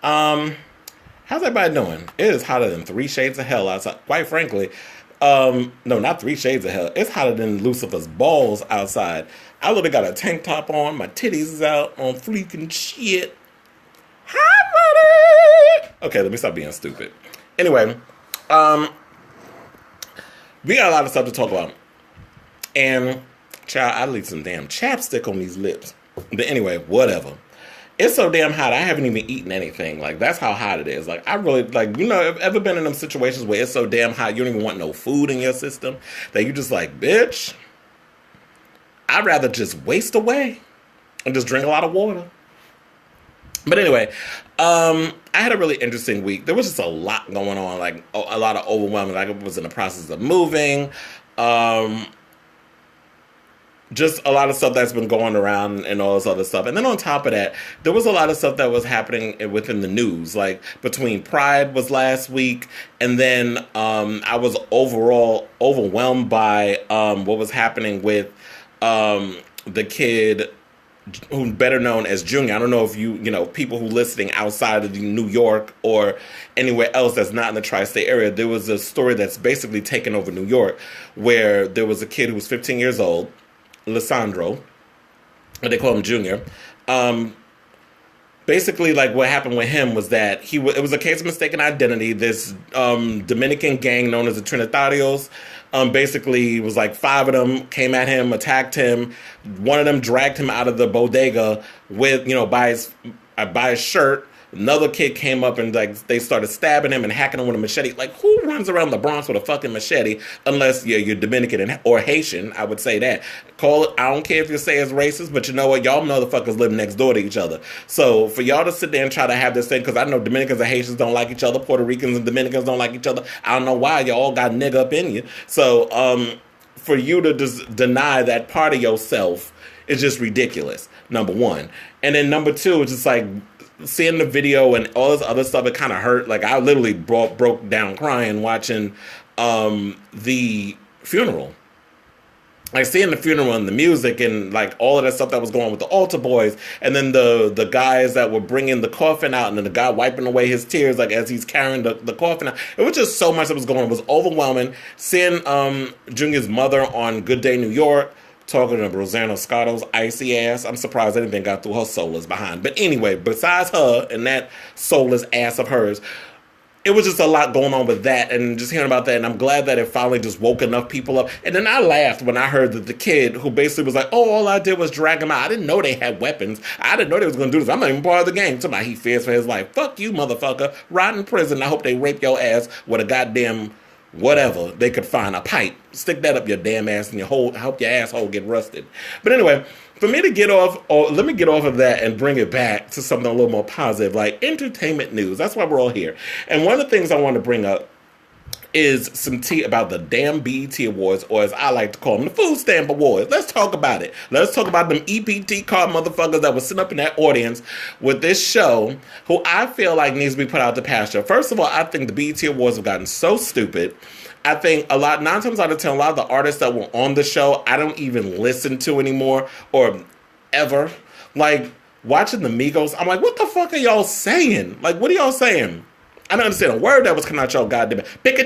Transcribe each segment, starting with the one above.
Um, how's everybody doing? It is hotter than 3 shades of hell outside. Quite frankly, no, not 3 shades of hell. It's hotter than Lucifer's balls outside. I literally got a tank top on. My titties is out on freaking shit. Hot money. Okay, let me stop being stupid. Anyway, um, we got a lot of stuff to talk about, and child, I leave some damn chapstick on these lips. But anyway, whatever. It's so damn hot. I haven't even eaten anything. Like, that's how hot it is. Like, I really, like, have ever been in them situations where it's so damn hot you don't even want no food in your system that you just like, bitch, I'd rather just waste away and just drink a lot of water. But anyway, I had a really interesting week. There was just a lot going on, like a lot of overwhelming. Like, I was in the process of moving. Um, just a lot of stuff that's been going around and all this other stuff. And then on top of that, there was a lot of stuff that was happening within the news. Like, between Pride was last week, and then I was overall overwhelmed by what was happening with the kid who's better known as Junior. I don't know if people who listening outside of New York or anywhere else that's not in the tri-state area, there was a story that's basically taken over New York where there was a kid who was 15 years old, Lissandro, but they call him Junior. Basically, like, what happened with him was that it was a case of mistaken identity. This Dominican gang known as the Trinitarios, basically, it was like 5 of them came at him, attacked him. One of them dragged him out of the bodega with, by his shirt. Another kid came up and, like, they started stabbing him and hacking him with a machete. Like, who runs around the Bronx with a fucking machete unless you're Dominican or Haitian? I would say that. Call it, I don't care if you say it's racist, but you know what? Y'all motherfuckers live next door to each other. So for y'all to sit there and try to have this thing, because I know Dominicans and Haitians don't like each other, Puerto Ricans and Dominicans don't like each other. I don't know why. Y'all all got nigga up in you. So for you to just deny that part of yourself is just ridiculous, number one. And then number two, it's just like, seeing the video and all this other stuff, it kind of hurt. Like, I literally broke down crying watching the funeral. Like, seeing the funeral and the music and, like, all of that stuff that was going on with the altar boys, and then the guys that were bringing the coffin out, and then the guy wiping away his tears, like, as he's carrying the coffin out. It was just so much that was going on. It was overwhelming. Seeing Junior's mother on Good Day New York talking to Rosanna Scotto's icy ass. I'm surprised anything got through her soulless behind. But anyway, besides her and that soulless ass of hers, it was just a lot going on with that and just hearing about that. And I'm glad that it finally just woke enough people up. And then I laughed when I heard that the kid who basically was like, oh, all I did was drag him out. I didn't know they had weapons. I didn't know they was going to do this. I'm not even part of the game. Somebody, he fears for his life. Fuck you, motherfucker. Rot in prison. I hope they rape your ass with a goddamn whatever they could find, a pipe. Stick that up your damn ass and I hope your asshole get rusted. But anyway, for me to get off, or let me get off of that and bring it back to something a little more positive, like entertainment news. That's why we're all here. And one of the things I want to bring up is some tea about the damn BET Awards, or as I like to call them, the Food Stamp Awards. Let's talk about it. Let's talk about them EPT card motherfuckers that were sitting up in that audience with this show, who I feel like needs to be put out to pasture. First of all, I think the BET Awards have gotten so stupid. I think 9 times out of 10, a lot of the artists that were on the show, I don't even listen to anymore, or ever. Like, watching the Migos, I'm like, what the fuck are y'all saying? Like, what are y'all saying? I don't understand a word that was coming out y'all goddamn. Like,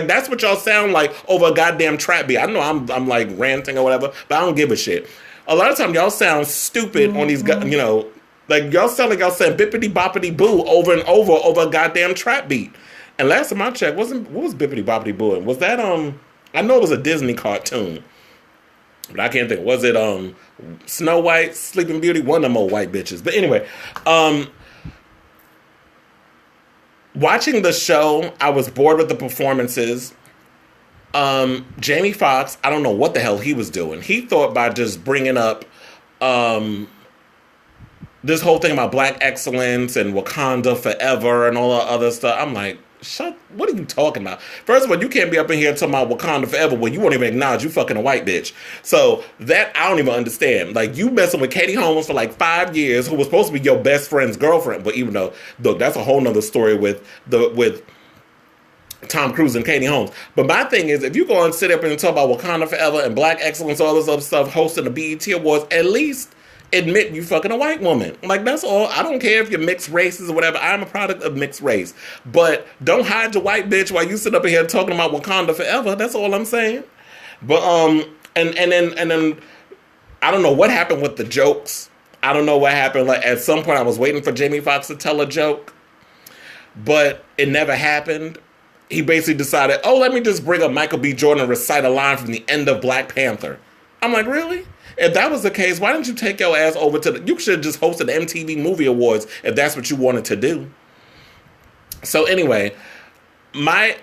that's what y'all sound like over a goddamn trap beat. I know I'm like ranting or whatever, but I don't give a shit. A lot of times y'all sound stupid on these, like y'all sound like y'all saying bippity boppity boo over and over a goddamn trap beat. And last time I checked, what was bippity boppity boo? Was that I know it was a Disney cartoon, but I can't think. Was it Snow White, Sleeping Beauty? One of them old white bitches. But anyway, watching the show, I was bored with the performances. Jamie Foxx, I don't know what the hell he was doing. He thought by just bringing up this whole thing about black excellence and Wakanda forever and all that other stuff. I'm like, what are you talking about? First of all, you can't be up in here talking about Wakanda forever when you won't even acknowledge you fucking a white bitch. So that I don't even understand. Like, you messing with Katie Holmes for like 5 years, who was supposed to be your best friend's girlfriend. But even though, look, that's a whole nother story with Tom Cruise and Katie Holmes. But my thing is, if you go and sit up and talk about Wakanda forever and black excellence, all this other stuff, hosting the BET Awards, at least admit you fucking a white woman. Like, that's all. I don't care if you're mixed races or whatever. I'm a product of mixed race. But don't hide your white bitch while you sit up here talking about Wakanda forever. That's all I'm saying. But and then I don't know what happened with the jokes. I don't know what happened. Like, at some point I was waiting for Jamie Foxx to tell a joke, but it never happened. He basically decided, oh, let me just bring up Michael B. Jordan and recite a line from the end of Black Panther. I'm like, really? If that was the case, why didn't you take your ass over to the... You should have just hosted the MTV Movie Awards if that's what you wanted to do. So anyway, my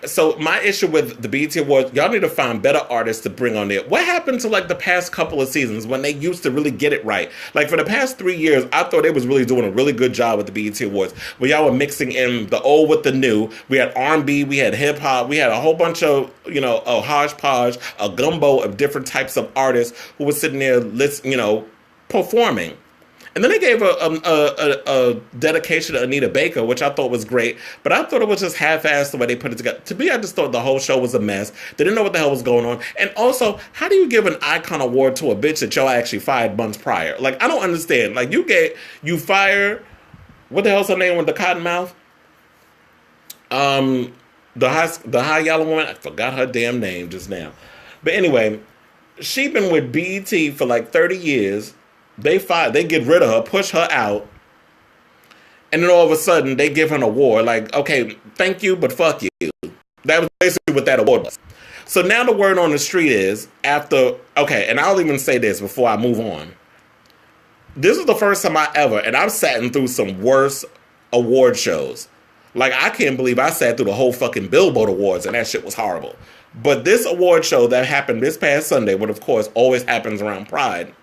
issue with the BET Awards, y'all need to find better artists to bring on there. What happened to like the past couple of seasons when they used to really get it right? Like for the past 3 years, I thought they was really doing a really good job with the BET Awards, where y'all were mixing in the old with the new. We had R&B, we had hip hop, we had a whole bunch of, a hodgepodge, a gumbo of different types of artists who were sitting there, performing. And then they gave a dedication to Anita Baker, which I thought was great. But I thought it was just half-assed the way they put it together. To me, I just thought the whole show was a mess. They didn't know what the hell was going on. And also, how do you give an icon award to a bitch that y'all actually fired months prior? Like, I don't understand. Like, you fired, what the hell's her name with the cotton mouth? The high yellow woman. I forgot her damn name just now. But anyway, she been with BET for like 30 years. They get rid of her, push her out, and then all of a sudden they give her an award. Like, okay, thank you, but fuck you. That was basically what that award was. So now the word on the street is and I'll even say this before I move on. This is the first time and I've sat through some worse award shows. Like, I can't believe I sat through the whole fucking Billboard Awards and that shit was horrible. But this award show that happened this past Sunday, what of course always happens around Pride,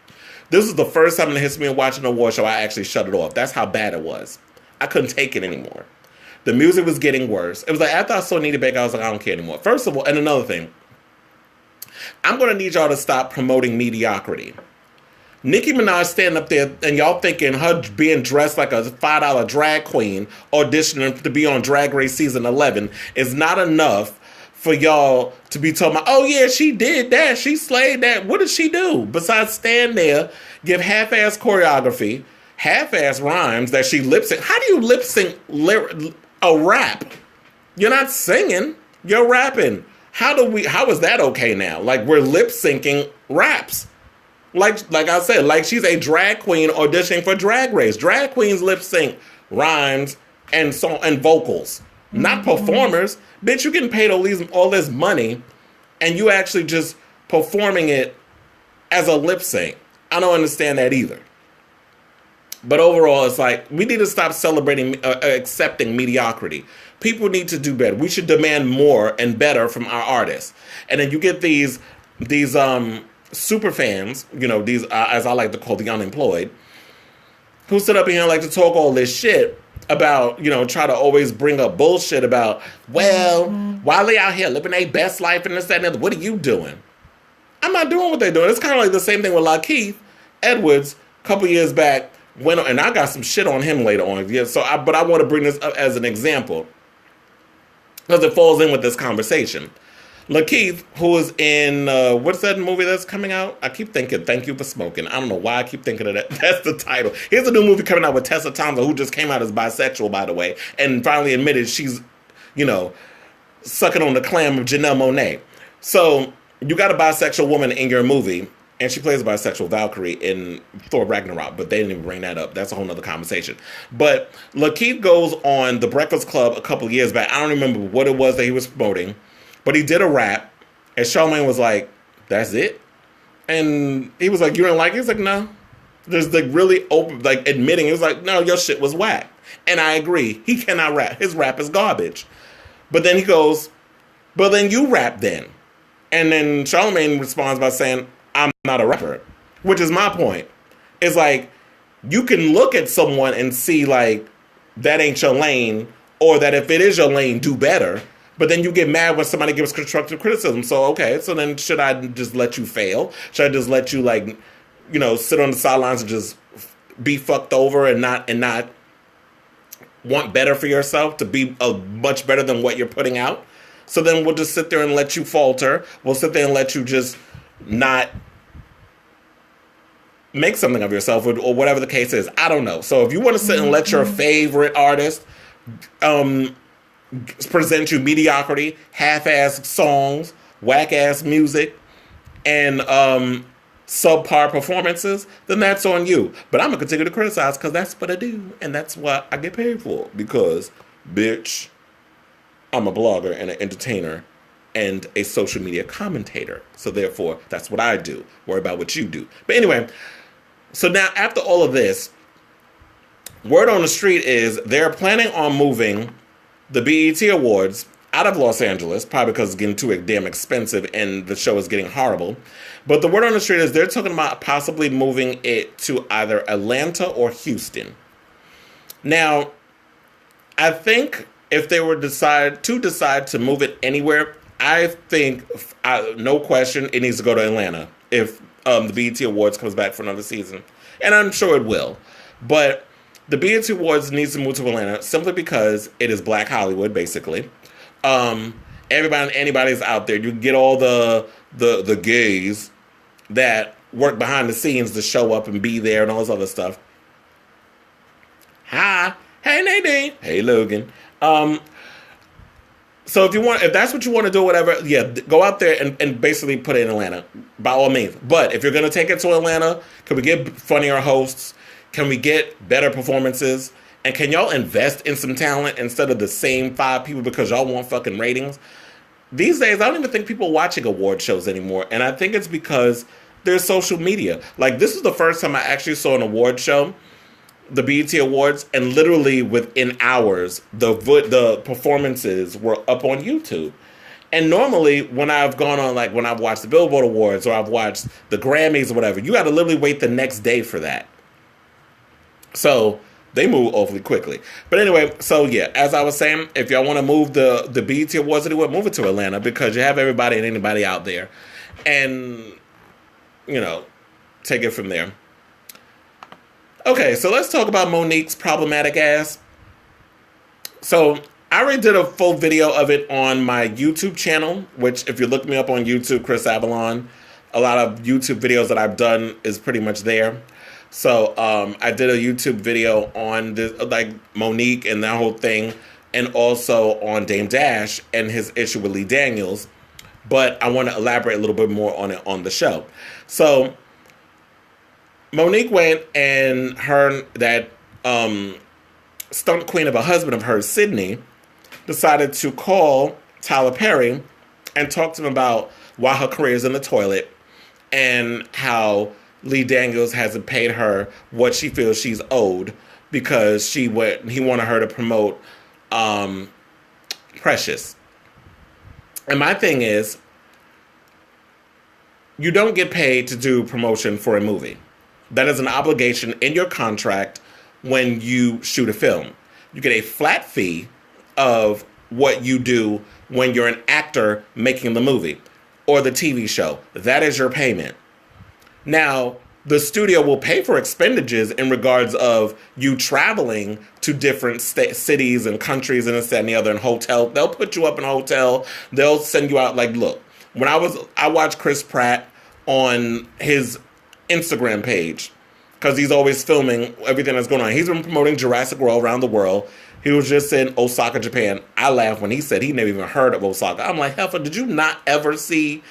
this is the first time in the history of watching an award show I actually shut it off. That's how bad it was. I couldn't take it anymore. The music was getting worse. It was like, after I saw Anita Baker, I was like, I don't care anymore. First of all, and another thing, I'm going to need y'all to stop promoting mediocrity. Nicki Minaj standing up there and y'all thinking her being dressed like a $5 drag queen auditioning to be on Drag Race Season 11 is not enough for y'all to be talking about, oh yeah, she did that, she slayed that. What did she do besides stand there, give half-ass choreography, half-ass rhymes that she lip-sync? How do you lip-sync a rap? You're not singing, you're rapping. How is that okay now? Like, we're lip-syncing raps. Like I said, like she's a drag queen auditioning for Drag Race. Drag queens lip-sync rhymes and vocals, not performers. Bitch, you're getting paid all this money, and you actually just performing it as a lip sync. I don't understand that either. But overall, it's like, we need to stop accepting mediocrity. People need to do better. We should demand more and better from our artists. And then you get these super fans, these as I like to call the unemployed, who sit up here and like to talk all this shit about, try to always bring up bullshit about, well, while they out here living their best life and this, that, and the other, what are you doing? I'm not doing what they're doing. It's kind of like the same thing with Lakeith Edwards a couple years back, and I got some shit on him later on. Yeah, but I want to bring this up as an example because it falls in with this conversation. Lakeith, who is in, what's that movie that's coming out? I keep thinking, Thank You for Smoking. I don't know why I keep thinking of that. That's the title. Here's a new movie coming out with Tessa Thompson, who just came out as bisexual, by the way, and finally admitted she's, sucking on the clam of Janelle Monáe. So, you got a bisexual woman in your movie, and she plays a bisexual Valkyrie in Thor Ragnarok, but they didn't even bring that up. That's a whole nother conversation. But Lakeith goes on The Breakfast Club a couple of years back. I don't remember what it was that he was promoting, but he did a rap, and Charlamagne was like, that's it? And he was like, you didn't like it? He's like, no. There's like really open, like admitting, he was like, no, your shit was whack. And I agree. He cannot rap. His rap is garbage. But then he goes, but then you rap then. And then Charlamagne responds by saying, I'm not a rapper. Which is my point. It's like, you can look at someone and see like, that ain't your lane, or that if it is your lane, do better. But then you get mad when somebody gives constructive criticism. So, okay, so then should I just let you fail? Should I just let you, sit on the sidelines and just be fucked over and not want better for yourself, to be much better than what you're putting out? So then we'll just sit there and let you falter. We'll sit there and let you just not make something of yourself, or whatever the case is. I don't know. So if you want to sit and let your favorite artist present you mediocrity, half-ass songs, whack-ass music, and subpar performances, then that's on you. But I'm going to continue to criticize because that's what I do, and that's what I get paid for. Because, bitch, I'm a blogger and an entertainer and a social media commentator. So therefore, that's what I do. Worry about what you do. But anyway, so now after all of this, word on the street is they're planning on moving the BET Awards out of Los Angeles, probably because it's getting too damn expensive and the show is getting horrible. But the word on the street is they're talking about possibly moving it to either Atlanta or Houston. Now, I think if they were decide to move it anywhere, I think, no question, it needs to go to Atlanta if the BET Awards comes back for another season. And I'm sure it will. But the BET Awards needs to move to Atlanta simply because it is Black Hollywood, basically. Anybody's out there. You get all the gays that work behind the scenes to show up and be there and all this other stuff. Hi. Hey, Nadine. Hey, Logan. So if that's what you want to do, whatever, yeah, go out there and basically put it in Atlanta, by all means. But if you're going to take it to Atlanta, can we get funnier hosts? Can we get better performances? And can y'all invest in some talent instead of the same 5 people because y'all want fucking ratings? These days, I don't even think people are watching award shows anymore. And I think it's because there's social media. Like, this is the first time I actually saw an award show, the BET Awards, and literally within hours, the performances were up on YouTube. And normally, when I've gone on, like, when I've watched the Billboard Awards or I've watched the Grammys or whatever, you got to literally wait the next day for that. So they move awfully quickly. But anyway, so yeah, as I was saying, if y'all want to move the BET Awards anywhere, move it to Atlanta because you have everybody and anybody out there. And, you know, take it from there. Okay, so let's talk about Monique's problematic ass. So I already did a full video of it on my YouTube channel, which if you look me up on YouTube, Kris Avalon, a lot of YouTube videos that I've done is pretty much there. So I did a YouTube video on this, like Monique and that whole thing, and also on Dame Dash and his issue with Lee Daniels. But I want to elaborate a little bit more on it on the show. So Monique went and that stunt queen of a husband of hers, Sydney, decided to call Tyler Perry and talk to him about why her career is in the toilet and how Lee Daniels hasn't paid her what she feels she's owed because he wanted her to promote Precious. And my thing is, you don't get paid to do promotion for a movie. That is an obligation in your contract when you shoot a film. You get a flat fee of what you do when you're an actor making the movie or the TV show. That is your payment. Now, the studio will pay for expenditures in regards of you traveling to different cities and countries and this, that, and the other, and hotel. They'll put you up in a hotel. They'll send you out. Like, look, when I watched Chris Pratt on his Instagram page because he's always filming everything that's going on. He's been promoting Jurassic World around the world. He was just in Osaka, Japan. I laughed when he said he never even heard of Osaka. I'm like, Heifer, did you not ever see...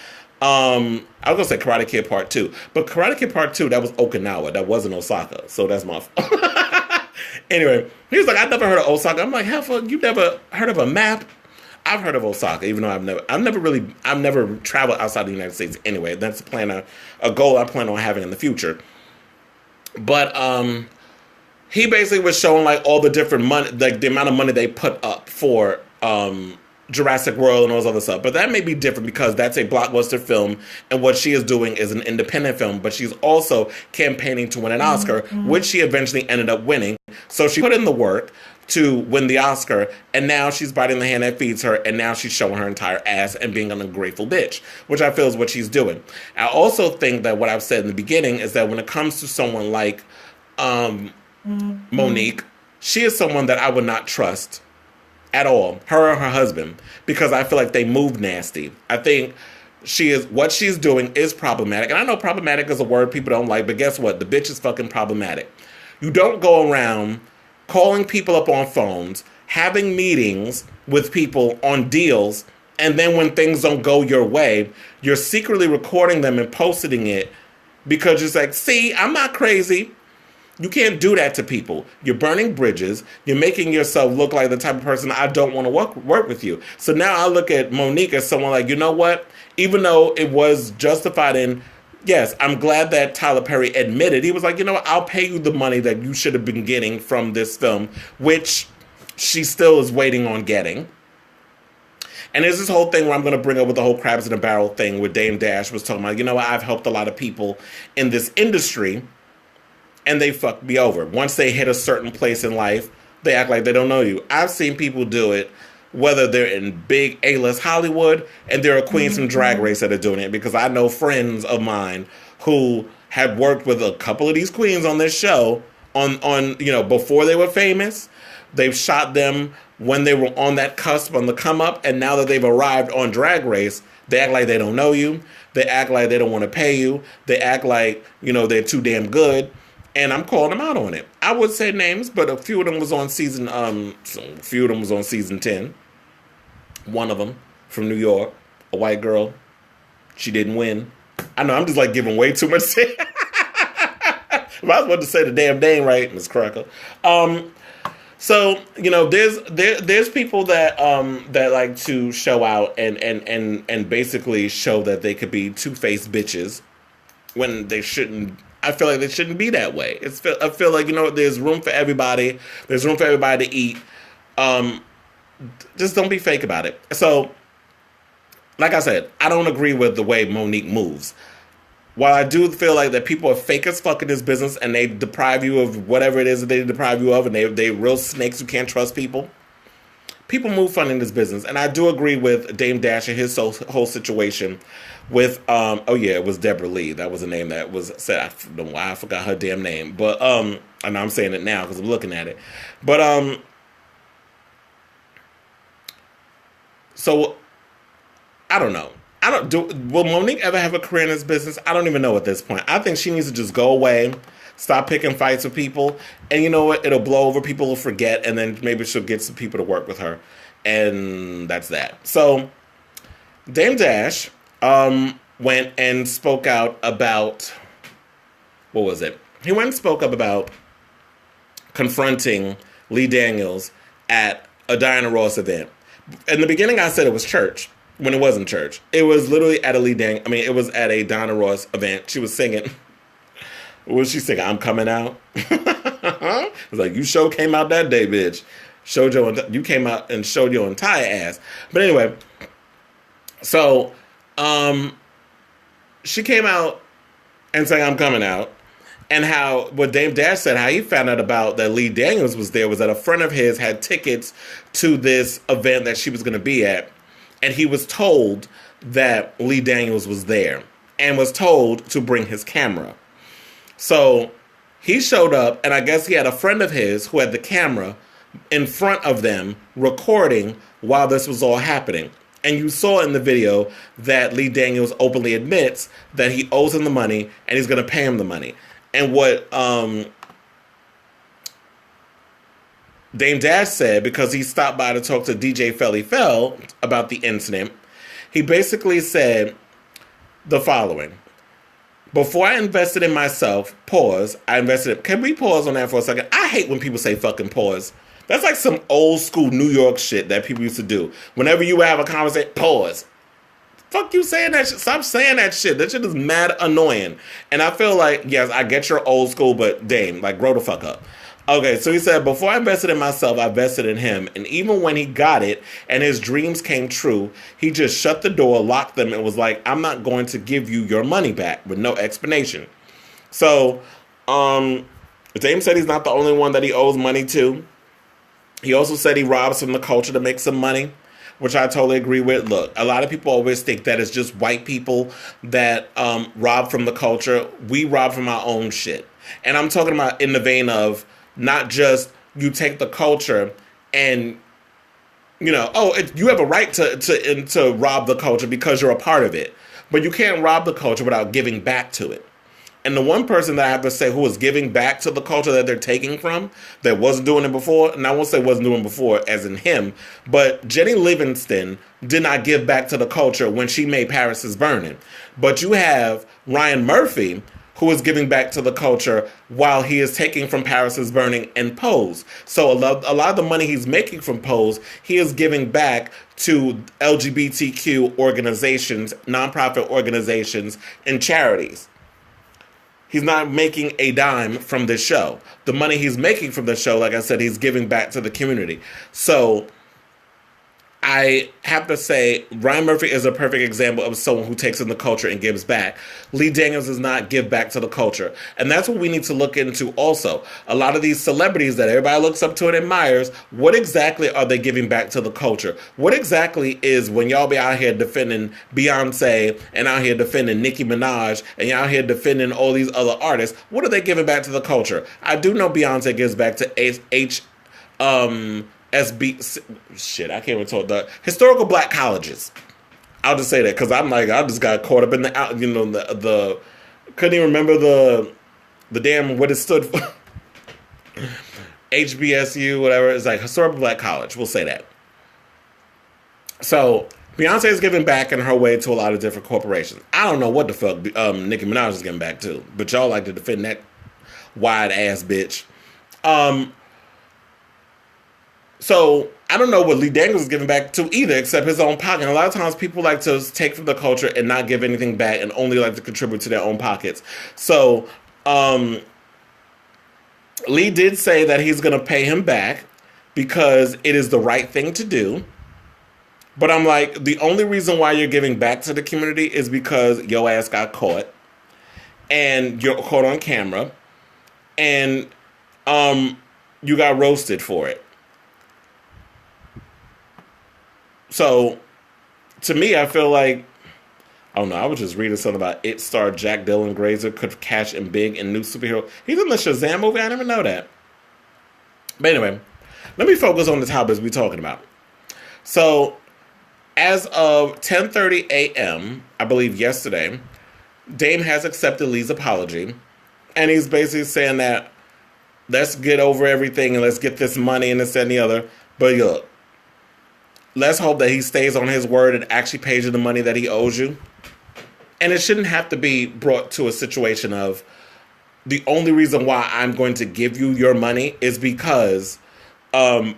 I was going to say Karate Kid Part 2. But Karate Kid Part 2, that was Okinawa. That wasn't Osaka. So that's my fault. Anyway, he was like, I never heard of Osaka. I'm like, Heifer, you never heard of a map? I've heard of Osaka, even though I've never traveled outside the United States anyway. That's a goal I plan on having in the future. But he basically was showing like all the different money, like the amount of money they put up for Jurassic World and all this other stuff. But that may be different because that's a blockbuster film, and what she is doing is an independent film, but she's also campaigning to win an Oscar, which she eventually ended up winning. So she put in the work to win the Oscar, and now she's biting the hand that feeds her, and now she's showing her entire ass and being an ungrateful bitch, which I feel is what she's doing. I also think that what I've said in the beginning is that when it comes to someone like Monique, she is someone that I would not trust at all, her or her husband, because I feel like they move nasty. I think What she's doing is problematic. And I know problematic is a word people don't like, but guess what? The bitch is fucking problematic. You don't go around calling people up on phones, having meetings with people on deals, and then when things don't go your way, you're secretly recording them and posting it because you're like, see, I'm not crazy. You can't do that to people. You're burning bridges. You're making yourself look like the type of person I don't want to work with you. So now I look at Monique as someone like, you know what? Even though it was justified in, yes, I'm glad that Tyler Perry admitted. He was like, you know what? I'll pay you the money that you should have been getting from this film, which she still is waiting on getting. And there's this whole thing where I'm going to bring up with the whole crabs in a barrel thing where Dame Dash was talking about, you know what? I've helped a lot of people in this industry, and they fucked me over. Once they hit a certain place in life, they act like they don't know you. I've seen people do it, whether they're in big A-list Hollywood, and there are queens from Drag Race that are doing it, because I know friends of mine who had worked with a couple of these queens on this show on before they were famous. They've shot them when they were on that cusp, on the come up, and now that they've arrived on Drag Race, they act like they don't know you. They act like they don't want to pay you. They act like, they're too damn good. And I'm calling them out on it. I would say names, but a few of them was on season 10. One of them from New York, a white girl. She didn't win. I know, I'm just like giving way too much. I was about to say the damn name right, Miss Cracker. So there's people that like to show out and basically show that they could be two-faced bitches when they shouldn't. I feel like they shouldn't be that way. I feel like, there's room for everybody. There's room for everybody to eat. Just don't be fake about it. So, like I said, I don't agree with the way Monique moves. While I do feel like that people are fake as fuck in this business and they deprive you of whatever it is that they deprive you of, and they real snakes who can't trust people. People move fun in this business. And I do agree with Dame Dash and his whole situation with, it was Deborah Lee. That was a name that was said. I don't know why I forgot her damn name. But, and I'm saying it now because I'm looking at it. But, so, I don't know. Will Monique ever have a career in this business? I don't even know at this point. I think she needs to just go away, stop picking fights with people, and you know what? It'll blow over, people will forget, and then maybe she'll get some people to work with her. And that's that. So, Dame Dash went and spoke out about, what was it? He went and spoke up about confronting Lee Daniels at a Diana Ross event. In the beginning, I said it was church. When it wasn't church. It was literally at it was at a Diana Ross event. She was singing. What was she singing? I'm coming out. It was like, you sure came out that day, bitch. You came out and showed your entire ass. But anyway, so she came out and sang I'm coming out. And what Dame Dash said, how he found out about that Lee Daniels was there was that a friend of his had tickets to this event that she was going to be at. And he was told that Lee Daniels was there and was told to bring his camera. So he showed up, and I guess he had a friend of his who had the camera in front of them recording while this was all happening. And you saw in the video that Lee Daniels openly admits that he owes him the money and he's going to pay him the money. And what Dame Dash said, because he stopped by to talk to DJ Felly Fell about the incident, he basically said the following. Before I invested in myself, can we pause on that for a second? I hate when people say fucking pause. That's like some old school New York shit that people used to do. Whenever you have a conversation, pause. Fuck you saying that shit. Stop saying that shit. That shit is mad annoying. And I feel like, yes, I get your old school, but Dame, like, grow the fuck up. Okay, so he said, before I invested in myself, I invested in him. And even when he got it and his dreams came true, he just shut the door, locked them, and was like, I'm not going to give you your money back with no explanation. So, Dame said he's not the only one that he owes money to. He also said he robs from the culture to make some money, which I totally agree with. Look, a lot of people always think that it's just white people that rob from the culture. We rob from our own shit. And I'm talking about in the vein of, not just you take the culture and, you have a right to rob the culture because you're a part of it. but you can't rob the culture without giving back to it. And the one person that I have to say who was giving back to the culture that they're taking from, that wasn't doing it before, and I won't say wasn't doing it before as in him, but Jenny Livingston did not give back to the culture when she made Paris is Burning. But you have Ryan Murphy, who is giving back to the culture while he is taking from Paris is Burning and Pose. So a lot of the money he's making from Pose, he is giving back to LGBTQ organizations, nonprofit organizations, and charities. He's not making a dime from this show. The money he's making from the show, like I said, he's giving back to the community. So I have to say, Ryan Murphy is a perfect example of someone who takes in the culture and gives back. Lee Daniels does not give back to the culture. And that's what we need to look into also. A lot of these celebrities that everybody looks up to and admires, what exactly are they giving back to the culture? What exactly is, when y'all be out here defending Beyonce and out here defending Nicki Minaj and y'all out here defending all these other artists, what are they giving back to the culture? I do know Beyonce gives back to SB, shit, I can't even talk, the historical black colleges. I'll just say that because I'm like, I just got caught up in the, you know, the couldn't even remember the damn, what it stood for. HBSU, whatever. It's like historical black college. We'll say that. So Beyonce is giving back in her way to a lot of different corporations. I don't know what the fuck Nicki Minaj is giving back to, but y'all like to defend that wide ass bitch. So I don't know what Lee Daniels is giving back to either, except his own pocket. And a lot of times people like to take from the culture and not give anything back and only like to contribute to their own pockets. So Lee did say that he's going to pay him back because it is the right thing to do. But I'm like, the only reason why you're giving back to the community is because your ass got caught and you're caught on camera and you got roasted for it. So, to me, I feel like, I don't know, I was just reading something about It star Jack Dylan Grazer could cash in big in new superhero. He's in the Shazam movie? I didn't even know that. But anyway, let me focus on the topics we're talking about. So, as of 10:30 a.m., I believe yesterday, Dame has accepted Lee's apology. And he's basically saying that, let's get over everything and let's get this money and this and the other. But look, let's hope that he stays on his word and actually pays you the money that he owes you. And it shouldn't have to be brought to a situation of the only reason why I'm going to give you your money is because you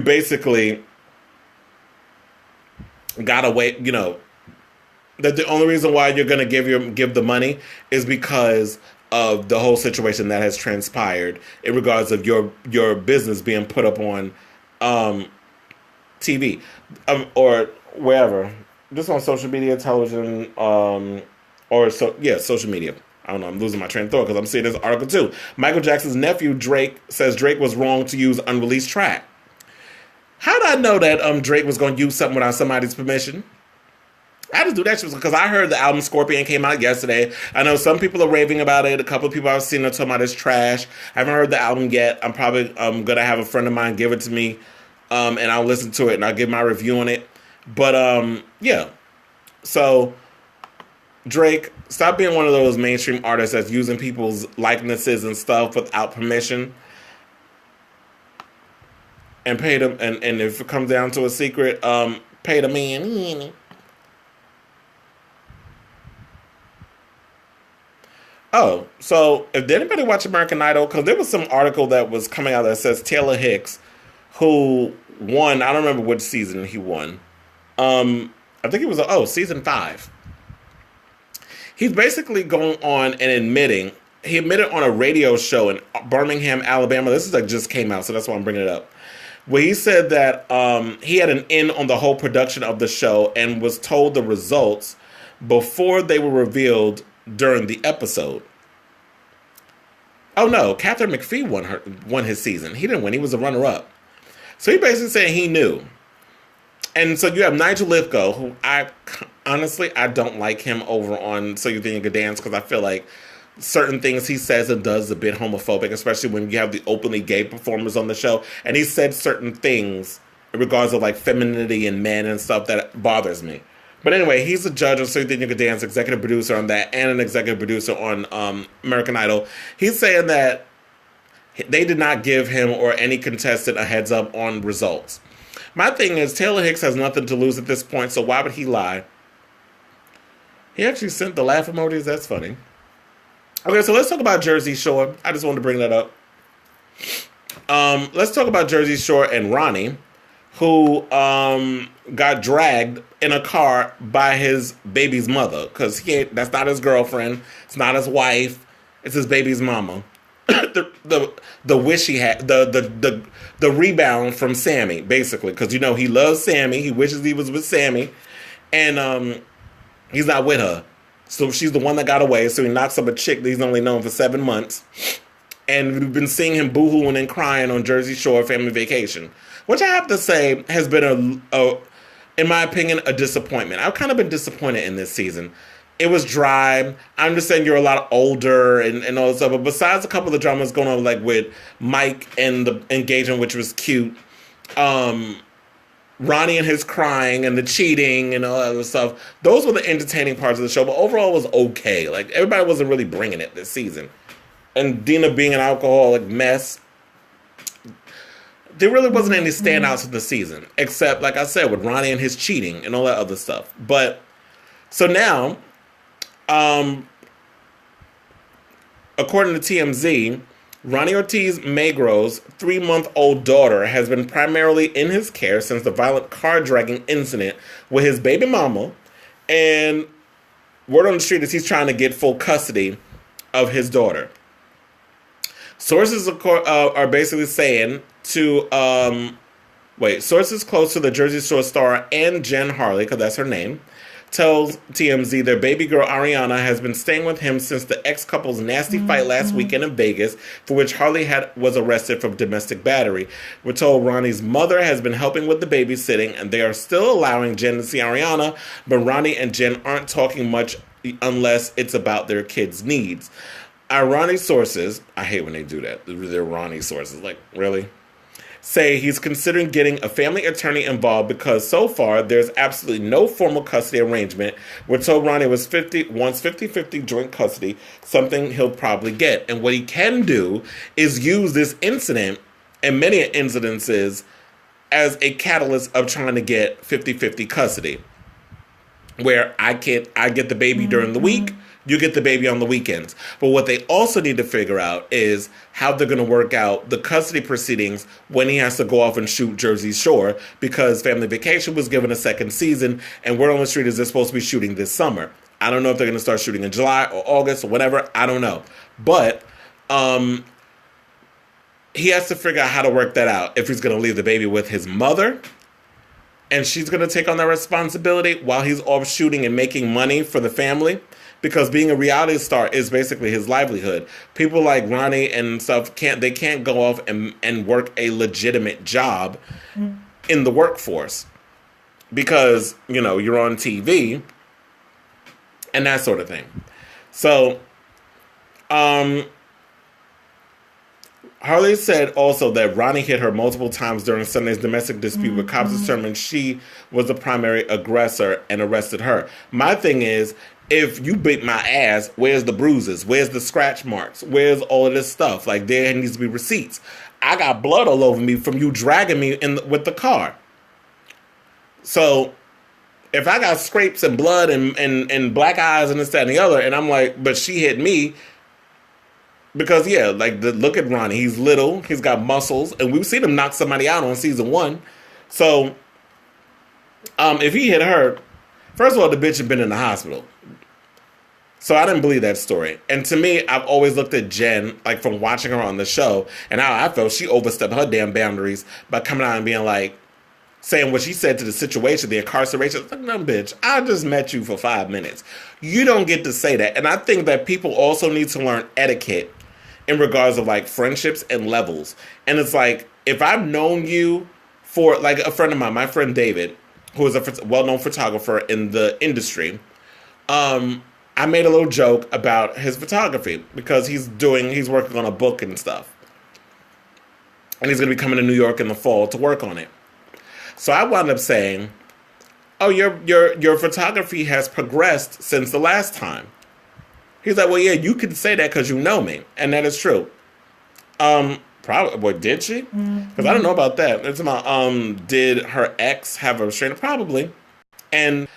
basically got away, you know, that the only reason why you're going to give the money is because of the whole situation that has transpired in regards of your business being put up on TV, or wherever, just on social media, television, social media. I don't know, I'm losing my train of thought because I'm seeing this article too. Michael Jackson's nephew, Drake, says Drake was wrong to use unreleased track. How did I know that Drake was going to use something without somebody's permission? I just do that shit because I heard the album Scorpion came out yesterday. I know some people are raving about it. A couple of people I've seen are talking about it's trash. I haven't heard the album yet. I'm probably going to have a friend of mine give it to me. And I'll listen to it and I'll give my review on it. But, yeah. So, Drake, stop being one of those mainstream artists that's using people's likenesses and stuff without permission. And pay them, and if it comes down to a secret, pay the man. Oh, so if did anybody watch American Idol? Because there was some article that was coming out that says Taylor Hicks, who won, I don't remember which season he won. I think it was, season 5. He's basically going on and admitting, he admitted on a radio show in Birmingham, Alabama. This is like just came out, so that's why I'm bringing it up. Where he said that he had an in on the whole production of the show and was told the results before they were revealed during the episode. Oh no, Catherine McPhee won his season. He didn't win, he was a runner-up. So he basically said he knew. And so you have Nigel Lithgow, who I don't like him over on So You Think You Could Dance, because I feel like certain things he says and does is a bit homophobic, especially when you have the openly gay performers on the show. And he said certain things in regards of like femininity and men and stuff that bothers me. But anyway, he's a judge on So You Think You Could Dance, executive producer on that, and an executive producer on American Idol. He's saying that they did not give him or any contestant a heads up on results. My thing is, Taylor Hicks has nothing to lose at this point, so why would he lie? He actually sent the laugh emojis. That's funny. Okay, so let's talk about Jersey Shore. I just wanted to bring that up. Let's talk about Jersey Shore and Ronnie, who got dragged in a car by his baby's mother, because that's not his girlfriend, it's not his wife, it's his baby's mama. the wish he had, the rebound from Sammy, basically, because he loves Sammy, he wishes he was with Sammy, and he's not with her, so she's the one that got away. So he knocks up a chick that he's only known for 7 months. And we've been seeing him boohooing and crying on Jersey Shore Family Vacation, which I have to say has been, in my opinion, a disappointment. I've kind of been disappointed in this season. It was dry. I understand you're a lot older and all this stuff, but besides a couple of the dramas going on, like with Mike and the engagement, which was cute, Ronnie and his crying and the cheating and all that other stuff, those were the entertaining parts of the show, but overall it was okay. Like, everybody wasn't really bringing it this season. And Dina being an alcoholic mess. There really wasn't any standouts in the season, except, like I said, with Ronnie and his cheating and all that other stuff. But, so now, according to TMZ, Ronnie Ortiz Magro's 3-month-old daughter has been primarily in his care since the violent car dragging incident with his baby mama. And word on the street is he's trying to get full custody of his daughter. Sources are basically saying sources close to the Jersey Shore star and Jen Harley, because that's her name, tells TMZ their baby girl Ariana has been staying with him since the ex-couple's nasty fight last weekend in Vegas, for which Harley was arrested for domestic battery. We're told Ronnie's mother has been helping with the babysitting, and they are still allowing Jen to see Ariana, but Ronnie and Jen aren't talking much unless it's about their kids' needs. Our Ronnie sources, I hate when they do that, they're Ronnie sources, like, really? Say he's considering getting a family attorney involved because so far there's absolutely no formal custody arrangement. We're told Ronnie wants 50-50 joint custody, something he'll probably get. And what he can do is use this incident, and many incidences, as a catalyst of trying to get 50-50 custody. Where I get the baby during the week, you get the baby on the weekends. But what they also need to figure out is how they're going to work out the custody proceedings when he has to go off and shoot Jersey Shore, because Family Vacation was given a second season, and word on the street is they're supposed to be shooting this summer. I don't know if they're going to start shooting in July or August or whatever. I don't know. But he has to figure out how to work that out. If he's going to leave the baby with his mother, and she's going to take on that responsibility while he's off shooting and making money for the family. Because being a reality star is basically his livelihood. People like Ronnie and stuff can't go off and work a legitimate job in the workforce. Because, you're on TV and that sort of thing. So, Harley said also that Ronnie hit her multiple times during Sunday's domestic dispute, where cops determined she was the primary aggressor and arrested her. My thing is, if you beat my ass, where's the bruises? Where's the scratch marks? Where's all of this stuff? Like, there needs to be receipts. I got blood all over me from you dragging me with the car. So, if I got scrapes and blood and black eyes and this, that, and the other, and I'm like, but she hit me, because, look at Ronnie. He's little. He's got muscles. And we've seen him knock somebody out on season 1. So, if he hit her, first of all, the bitch had been in the hospital. So I didn't believe that story. And to me, I've always looked at Jen, like, from watching her on the show, and how I felt she overstepped her damn boundaries by coming out and being like, saying what she said to the situation, the incarceration. Like, no, bitch, I just met you for 5 minutes. You don't get to say that. And I think that people also need to learn etiquette in regards of, like, friendships and levels. And it's like, if I've known you for, like, a friend of mine, my friend David, who is a well-known photographer in the industry, I made a little joke about his photography because he's working on a book and stuff. And he's going to be coming to New York in the fall to work on it. So I wound up saying, oh, your photography has progressed since the last time. He's like, well, yeah, you can say that because you know me, and that is true. Probably. What did she? Because I don't know about that. It's about did her ex have a restraining? Probably. And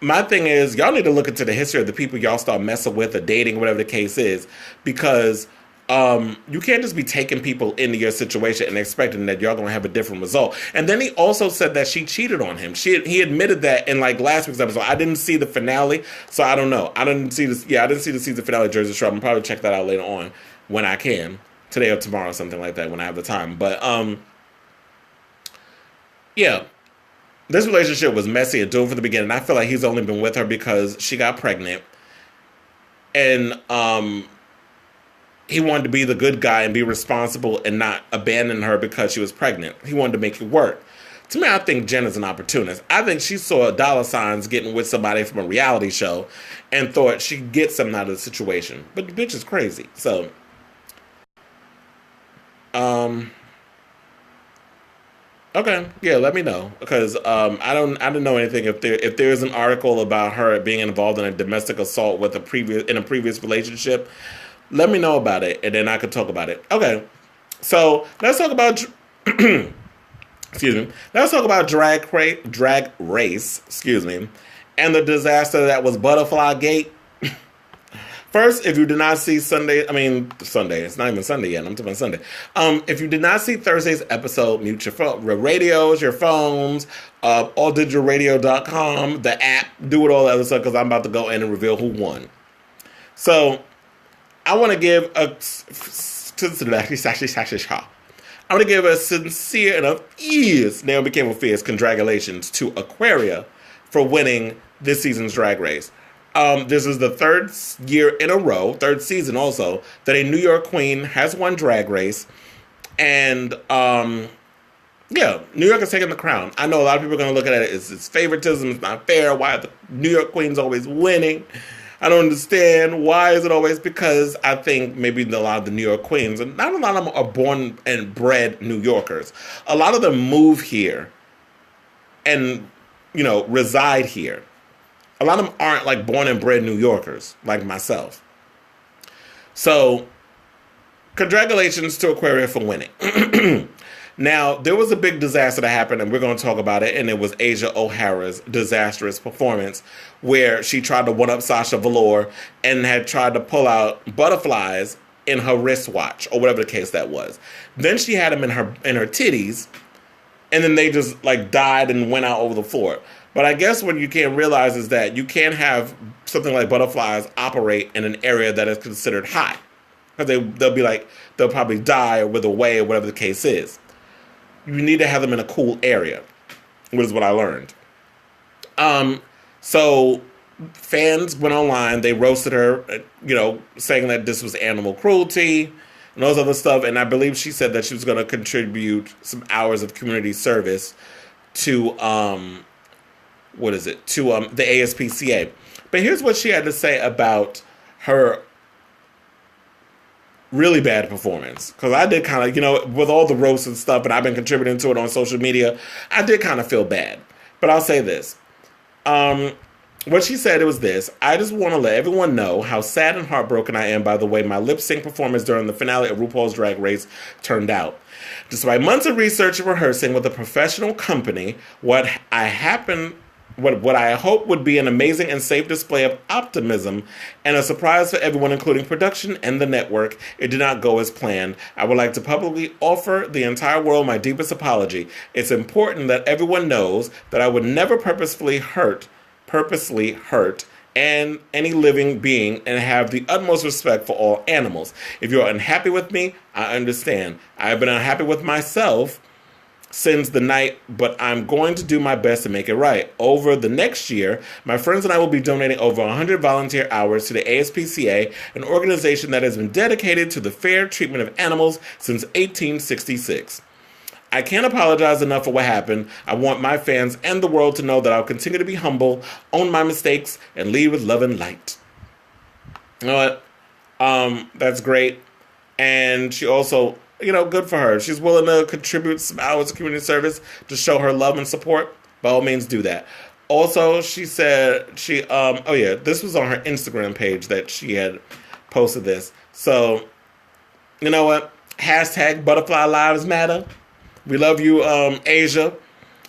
my thing is, y'all need to look into the history of the people y'all start messing with or dating, whatever the case is, because you can't just be taking people into your situation and expecting that y'all gonna have a different result. And then he also said that she cheated on him. He admitted that in like last week's episode. I didn't see the finale, so I don't know. I didn't see this. Yeah, I didn't see the season finale of Jersey Shore. I'm probably check that out later on when I can, today or tomorrow, something like that, when I have the time. But yeah. This relationship was messy and doomed from the beginning. I feel like he's only been with her because she got pregnant. And he wanted to be the good guy and be responsible and not abandon her because she was pregnant. He wanted to make it work. To me, I think Jen is an opportunist. I think she saw dollar signs getting with somebody from a reality show and thought she could get something out of the situation. But the bitch is crazy. So, okay, yeah, let me know, because I don't know anything. If there is an article about her being involved in a domestic assault with a previous relationship, let me know about it, and then I could talk about it. Okay, so let's talk about excuse me. Let's talk about drag race. Excuse me, and the disaster that was Butterfly Gate. First, if you did not see Sunday, it's not even Sunday yet. I'm talking about Sunday. If you did not see Thursday's episode, mute your radios, your phones, alldigitalradio.com, the app, do it all that other stuff, because I'm about to go in and reveal who won. So, I want to give a sincere enough Naomi Campbell Fierce congratulations to Aquaria for winning this season's Drag Race. This is the third year in a row, third season also, that a New York queen has won Drag Race. And, yeah, New York is taking the crown. I know a lot of people are going to look at it as it's favoritism, it's not fair, why are the New York queens always winning? I don't understand. Why is it always? Because I think maybe a lot of the New York queens, and not a lot of them are born and bred New Yorkers. A lot of them move here and, reside here. A lot of them aren't like born and bred New Yorkers like myself. So, congratulations to Aquaria for winning. Now, there was a big disaster that happened, and we're going to talk about it, and it was Asia O'Hara's disastrous performance, where she tried to one-up Sasha Velour and had tried to pull out butterflies in her wristwatch, or whatever the case that was. Then she had them in her titties, and then they just like died and went out over the floor. But I guess what you can't realize is that you can't have something like butterflies operate in an area that is considered hot. Because they'll probably die or wither away or whatever the case is. You need to have them in a cool area, which is what I learned. So fans went online, they roasted her, saying that this was animal cruelty and all this other stuff. And I believe she said that she was going to contribute some hours of community service to, the ASPCA. But here's what she had to say about her really bad performance. Because I did kind of, with all the roasts and stuff, and I've been contributing to it on social media, I did kind of feel bad. But I'll say this. What she said, it was this: I just want to let everyone know how sad and heartbroken I am by the way my lip sync performance during the finale of RuPaul's Drag Race turned out. Despite months of research and rehearsing with a professional company, what I hope would be an amazing and safe display of optimism and a surprise for everyone, including production and the network, it did not go as planned. I would like to publicly offer the entire world my deepest apology. It's important that everyone knows that I would never purposely hurt and any living being, and have the utmost respect for all animals. If you're unhappy with me, I understand. I have been unhappy with myself since the night, but I'm going to do my best to make it right. Over the next year, my friends and I will be donating over 100 volunteer hours to the ASPCA, an organization that has been dedicated to the fair treatment of animals since 1866. I can't apologize enough for what happened. I want my fans and the world to know that I'll continue to be humble, own my mistakes, and lead with love and light. You know what? That's great. And she also, good for her. She's willing to contribute some hours of community service to show her love and support. By all means, do that. Also, she said oh yeah, this was on her Instagram page that she had posted this. So, you know what? Hashtag Butterfly Lives Matter. We love you, Asia.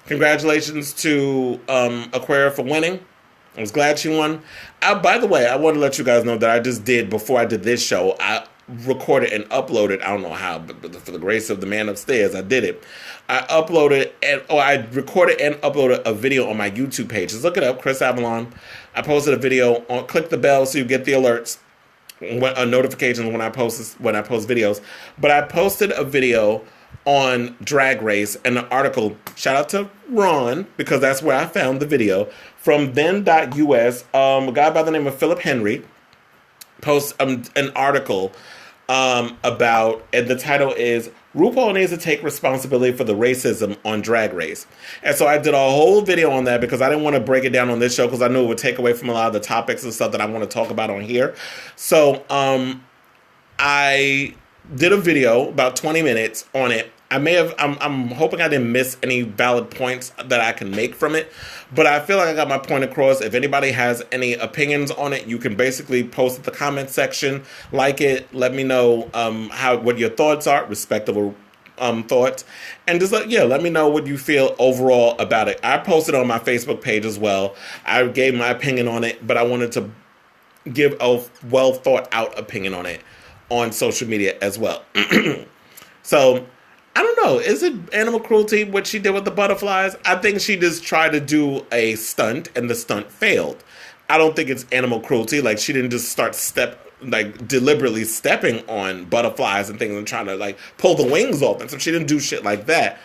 Congratulations to Aquaria for winning. I was glad she won. By the way, I want to let you guys know that I just did, before I did this show, I recorded and uploaded, I don't know how, but for the grace of the man upstairs, I did it. I recorded and uploaded a video on my YouTube page. Just look it up, Kris Avalon. I posted a video. Click the bell so you get the alerts, notifications when I post videos. But I posted a video on Drag Race and an article. Shout out to Ron, because that's where I found the video, from then.us. A guy by the name of Philip Henry posts an article about, and the title is RuPaul Needs to Take Responsibility for the Racism on Drag Race. And so I did a whole video on that because I didn't want to break it down on this show because I knew it would take away from a lot of the topics and stuff that I want to talk about on here. So I did a video about 20 minutes on it. I'm hoping I didn't miss any valid points that I can make from it, but I feel like I got my point across. If anybody has any opinions on it, you can basically post in the comment section, like it, let me know what your thoughts are, respectable thoughts, and just let me know what you feel overall about it. I posted on my Facebook page as well. I gave my opinion on it, but I wanted to give a well thought out opinion on it on social media as well. So, I don't know. Is it animal cruelty, what she did with the butterflies? I think she just tried to do a stunt, and the stunt failed. I don't think it's animal cruelty. Like, she didn't just start deliberately stepping on butterflies and things and trying to, pull the wings off. And so she didn't do shit like that.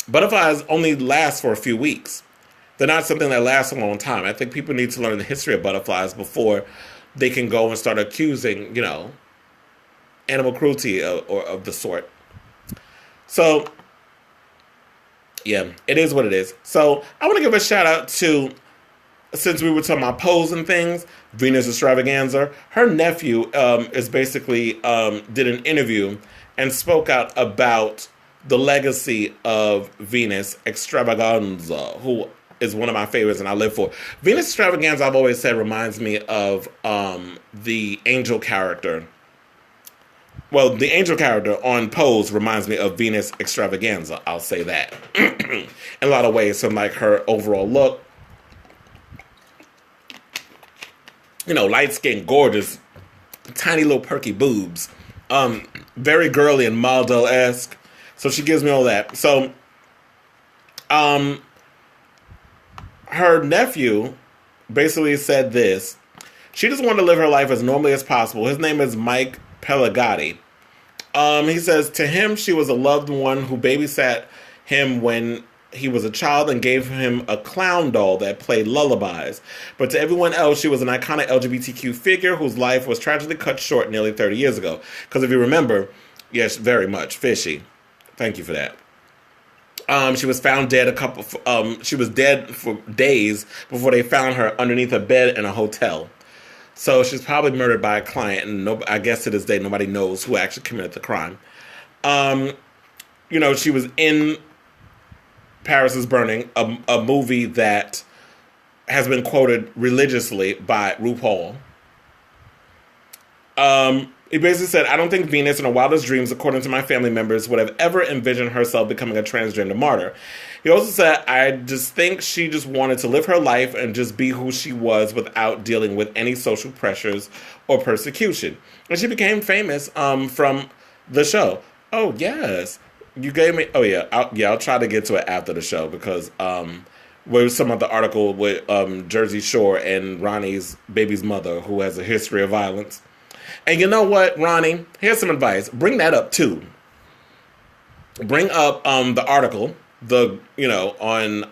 Butterflies only last for a few weeks. They're not something that lasts a long time. I think people need to learn the history of butterflies before they can go and start accusing, animal cruelty or of the sort. So, yeah, it is what it is. So, I want to give a shout out to, since we were talking about pose and things, Venus Extravaganza. Her nephew is basically did an interview and spoke out about the legacy of Venus Extravaganza, who is one of my favorites and I live for. Venus Extravaganza, I've always said, reminds me of the Angel character. Well, the Angel character on Pose reminds me of Venus Extravaganza. I'll say that. In a lot of ways, from her overall look. Light skin, gorgeous, tiny little perky boobs. Very girly and model-esque. So she gives me all that. So, her nephew basically said this. She just wanted to live her life as normally as possible. His name is Mike Pelagatti. He says, to him, she was a loved one who babysat him when he was a child and gave him a clown doll that played lullabies. But to everyone else, she was an iconic LGBTQ figure whose life was tragically cut short nearly 30 years ago. Because if you remember, yes, very much, fishy. Thank you for that. She was found dead she was dead for days before they found her underneath a bed in a hotel. So she's probably murdered by a client, and I guess to this day nobody knows who actually committed the crime. She was in Paris is Burning, a movie that has been quoted religiously by RuPaul. He basically said, I don't think Venus in her wildest dreams, according to my family members, would have ever envisioned herself becoming a transgender martyr. He also said, I just think she just wanted to live her life and just be who she was without dealing with any social pressures or persecution. And she became famous from the show. Oh, yes. You gave me... Oh, yeah. I'll try to get to it after the show because with some of the article with Jersey Shore and Ronnie's baby's mother, who has a history of violence. And you know what, Ronnie? Here's some advice. Bring that up, too. Bring up the article... on,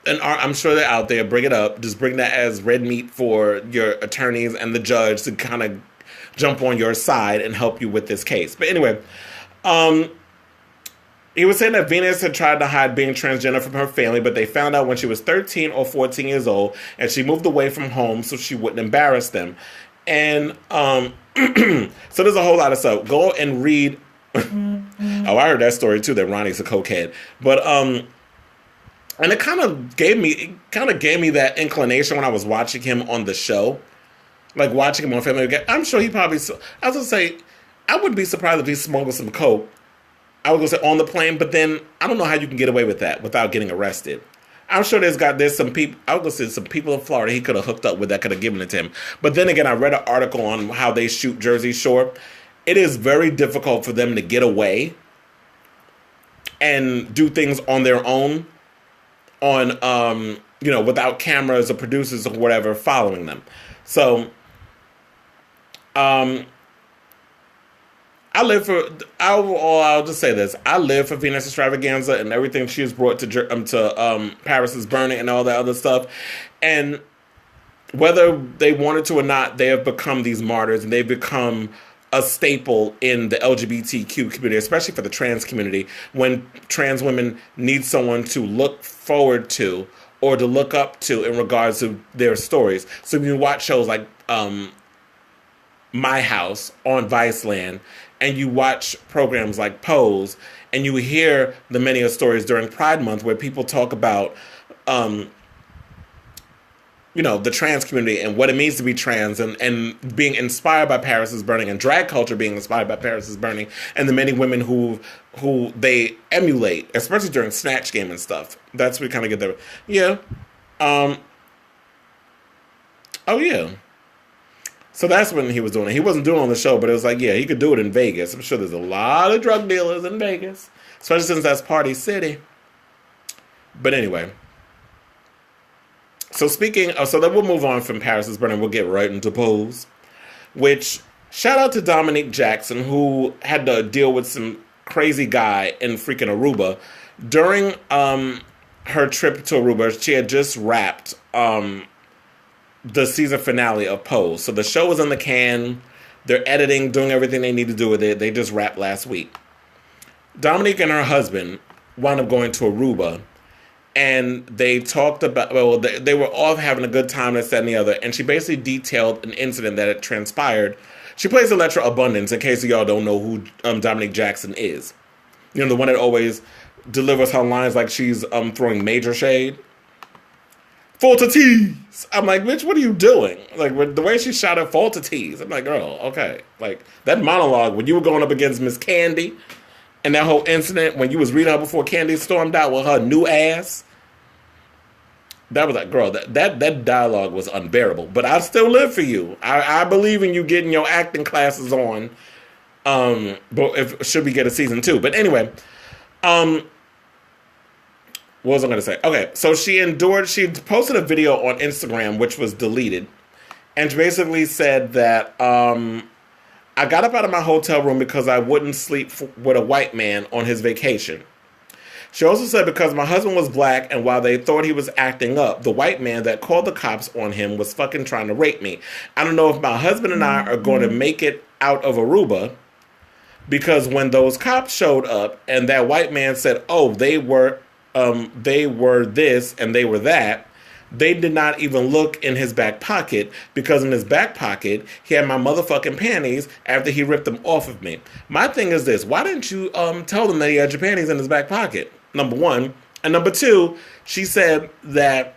and I'm sure they're out there, bring it up. Just bring that as red meat for your attorneys and the judge to kind of jump on your side and help you with this case. But anyway, he was saying that Venus had tried to hide being transgender from her family, but they found out when she was 13 or 14 years old, and she moved away from home so she wouldn't embarrass them. And so there's a whole lot of stuff. Go and read... Oh, I heard that story too, that Ronnie's a cokehead. But and it kind of gave me that inclination when I was watching him on the show. Like watching him on Family Guy. I'm sure he probably, I was gonna say, I wouldn't be surprised if he smuggled some coke. I was gonna say on the plane, but then I don't know how you can get away with that without getting arrested. I'm sure there's some people, I was gonna say some people in Florida he could have hooked up with that could have given it to him. But then again, I read an article on how they shoot Jersey Shore. It is very difficult for them to get away and do things on their own, without cameras or producers or whatever following them. So, I'll just say this. I live for Venus Extravaganza and everything she has brought to Paris is Burning and all that other stuff. And whether they wanted to or not, they have become these martyrs and they've become a staple in the LGBTQ community, especially for the trans community, when trans women need someone to look forward to or to look up to in regards to their stories. So when you watch shows like My House on Viceland, and you watch programs like Pose, and you hear the many stories during Pride Month where people talk about, the trans community and what it means to be trans, and being inspired by Paris is Burning, and drag culture being inspired by Paris is Burning, and the many women who they emulate, especially during Snatch Game and stuff. That's where we kind of get there. Yeah. Oh, yeah. So that's when he was doing it. He wasn't doing it on the show, but it was like, yeah, he could do it in Vegas. I'm sure there's a lot of drug dealers in Vegas, especially since that's Party City. But anyway. So then we'll move on from Paris is Burning. We'll get right into Pose, which, shout out to Dominique Jackson, who had to deal with some crazy guy in freaking Aruba. During her trip to Aruba, she had just wrapped the season finale of Pose. So the show was in the can. They're editing, doing everything they need to do with it. They just wrapped last week. Dominique and her husband wound up going to Aruba, and they talked about, they were all having a good time, this, that, and the other, and she basically detailed an incident that had transpired. She plays Electra Abundance, in case y'all don't know who Dominique Jackson is. You know, the one that always delivers her lines like she's throwing major shade. Full to tease. I'm like, bitch, what are you doing? Like, the way she shot at full to tease. I'm like, girl, okay. Like, that monologue, when you were going up against Miss Candy, and that whole incident, when you was reading her before Candy stormed out with her new ass, that was like, girl, that dialogue was unbearable. But I still live for you. I believe in you getting your acting classes on. But should we get a season 2? But anyway, what was I going to say? Okay, so she posted a video on Instagram, which was deleted, and basically said that, I got up out of my hotel room because I wouldn't sleep with a white man on his vacation. She also said because my husband was black, and while they thought he was acting up, the white man that called the cops on him was fucking trying to rape me. I don't know if my husband and I are going to make it out of Aruba, because when those cops showed up and that white man said, oh, they were this and they were that, they did not even look in his back pocket, because in his back pocket, he had my motherfucking panties after he ripped them off of me. My thing is this: why didn't you tell them that he had your panties in his back pocket? Number one. And number two, she said that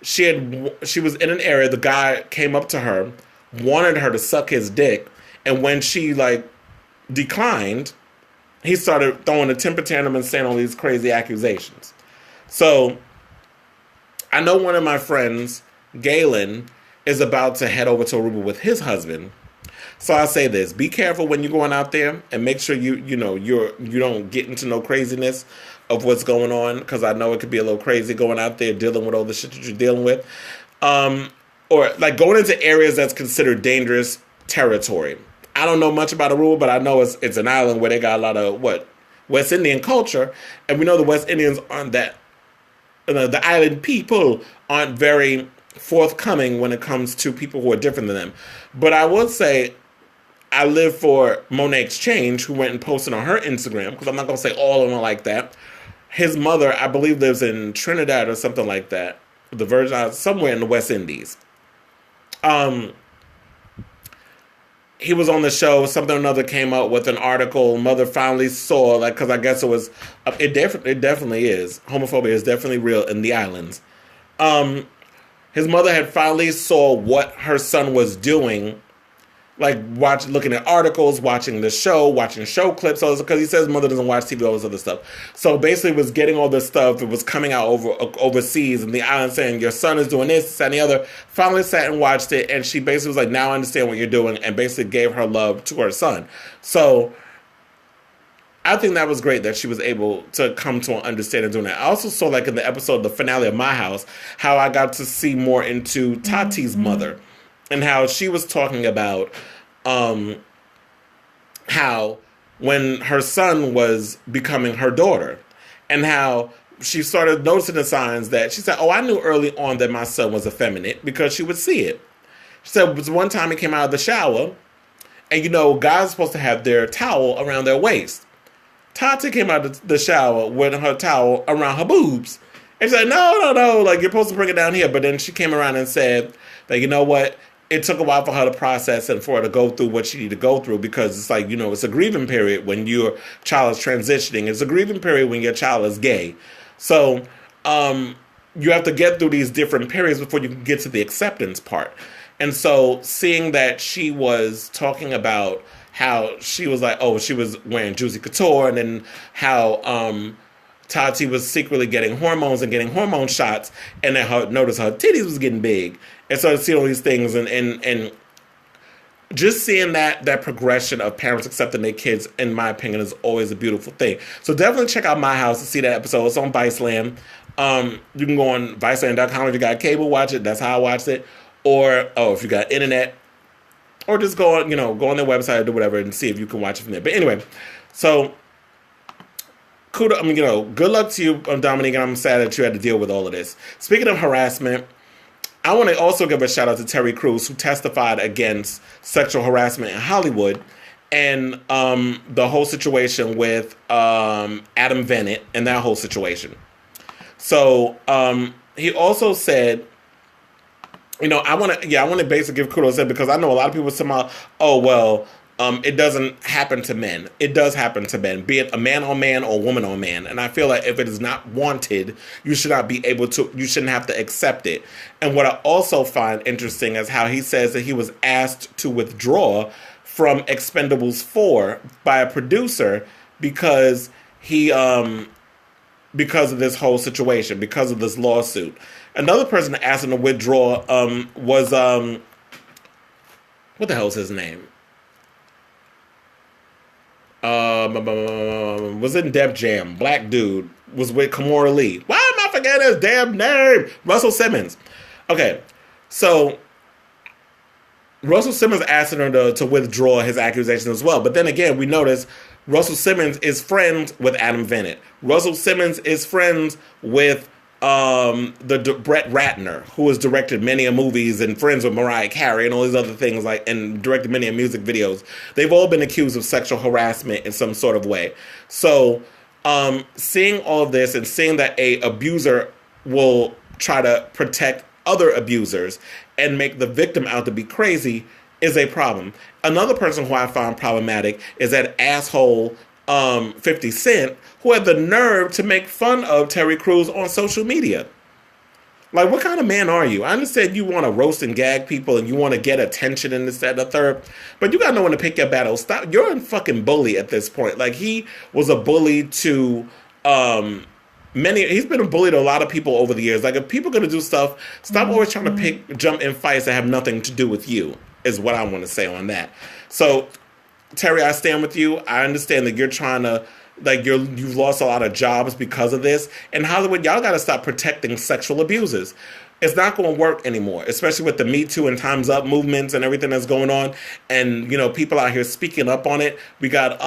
she was in an area, the guy came up to her, wanted her to suck his dick, and when she, declined, he started throwing a temper tantrum and saying all these crazy accusations. So I know one of my friends, Galen, is about to head over to Aruba with his husband. So I'll say this: be careful when you're going out there, and make sure you don't get into no craziness of what's going on, because I know it could be a little crazy going out there dealing with all the shit that you're dealing with, or going into areas that's considered dangerous territory. I don't know much about Aruba, but I know it's an island where they got a lot of West Indian culture, and we know the West Indians aren't that. The island people aren't very forthcoming when it comes to people who are different than them. But I will say, I live for Monet Exchange, who went and posted on her Instagram, because I'm not going to say all of them are like that. His mother, I believe, lives in Trinidad or something like that. The Virgin Islands, somewhere in the West Indies. he was on the show. Something or another came up with an article. Mother finally saw, like, because I guess it was, it definitely is. Homophobia is definitely real in the islands. His mother had finally saw what her son was doing, like looking at articles, watching the show, watching show clips, because he says his mother doesn't watch TV, all this other stuff. So basically, was getting all this stuff. It was coming out overseas, and the island saying your son is doing this, and the other. Finally, sat and watched it, and she basically was like, "Now I understand what you're doing," and basically gave her love to her son. So I think that was great that she was able to come to an understanding doing that. I also saw, like, in the episode, the finale of My House, how I got to see more into Tati's mother and how she was talking about how when her son was becoming her daughter and how she started noticing the signs that she said, oh, I knew early on that my son was effeminate because she would see it. She said it was one time he came out of the shower and, you know, guys are supposed to have their towel around their waist. Tati came out of the shower with her towel around her boobs. And she said, no, like, you're supposed to bring it down here. But then she came around and said that, you know what, it took a while for her to process and for her to go through what she needed to go through, because it's like, you know, it's a grieving period when your child is transitioning. It's a grieving period when your child is gay. So you have to get through these different periods before you can get to the acceptance part. And so seeing that she was talking about how she was like, oh, she was wearing Juicy Couture, and then how Tati was secretly getting hormones and getting hormone shots, and then noticed her titties was getting big. And so to see all these things and just seeing that progression of parents accepting their kids, in my opinion, is always a beautiful thing. So definitely check out My House to see that episode. It's on Viceland. You can go on Viceland.com if you got cable, watch it. That's how I watched it. Or, if you got internet, or just go on, go on their website or do whatever and see if you can watch it from there. But anyway, so kudos, good luck to you, Dominique, and I'm sad that you had to deal with all of this. Speaking of harassment, I want to also give a shout out to Terry Crews, who testified against sexual harassment in Hollywood and the whole situation with Adam Bennett and that whole situation. So he also said, I want to basically give kudos to him, because I know a lot of people say, oh, well, it doesn't happen to men. It does happen to men, be it a man on man or woman on man. And I feel like if it is not wanted, you shouldn't have to accept it. And what I also find interesting is how he says that he was asked to withdraw from Expendables 4 by a producer because because of this whole situation, because of this lawsuit. Another person that asked him to withdraw was what the hell's his name? Was in Def Jam. Black dude was with Kimora Lee. Why am I forgetting his damn name? Russell Simmons. Okay, so Russell Simmons asked her to withdraw his accusations as well. But then again, we notice Russell Simmons is friends with Adam Bennett. Russell Simmons is friends with Brett Ratner, who has directed many movies and friends with Mariah Carey and all these other things, and directed many music videos. They've all been accused of sexual harassment in some sort of way. So seeing all of this and seeing that a abuser will try to protect other abusers and make the victim out to be crazy is a problem. Another person who I found problematic is that asshole 50 Cent, who had the nerve to make fun of Terry Crews on social media. Like, what kind of man are you? I understand you want to roast and gag people and you want to get attention and this, that, and the third, but you got to know when to pick your battles. Stop. You're a fucking bully at this point. Like, he was a bully to he's been a bully to a lot of people over the years. Like, if people are going to do stuff, stop always trying to jump in fights that have nothing to do with you, is what I want to say on that. So, Terry, I stand with you. I understand that you're trying to, you've lost a lot of jobs because of this. In Hollywood, y'all got to stop protecting sexual abusers. It's not going to work anymore, especially with the Me Too and Time's Up movements and everything that's going on. And, people out here speaking up on it. We got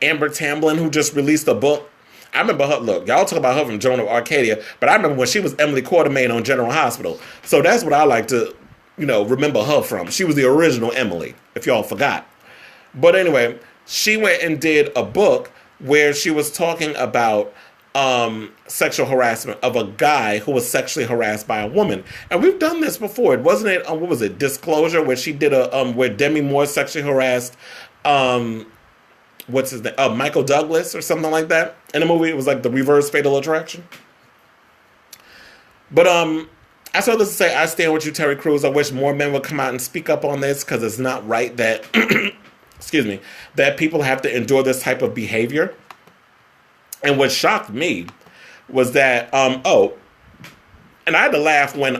Amber Tamblyn, who just released a book. I remember her, look, y'all talk about her from Joan of Arcadia, but I remember when she was Emily Quartermain on General Hospital. So that's what I like to, remember her from. She was the original Emily, if y'all forgot. But anyway, she went and did a book where she was talking about sexual harassment of a guy who was sexually harassed by a woman. And we've done this before. Wasn't it, what was it, Disclosure, where she did where Demi Moore sexually harassed, what's his name, Michael Douglas or something like that. In the movie, it was like the reverse Fatal Attraction. But, I saw this to say, I stand with you, Terry Crews. I wish more men would come out and speak up on this, because it's not right that, excuse me, that people have to endure this type of behavior. And what shocked me was that, and I had to laugh when,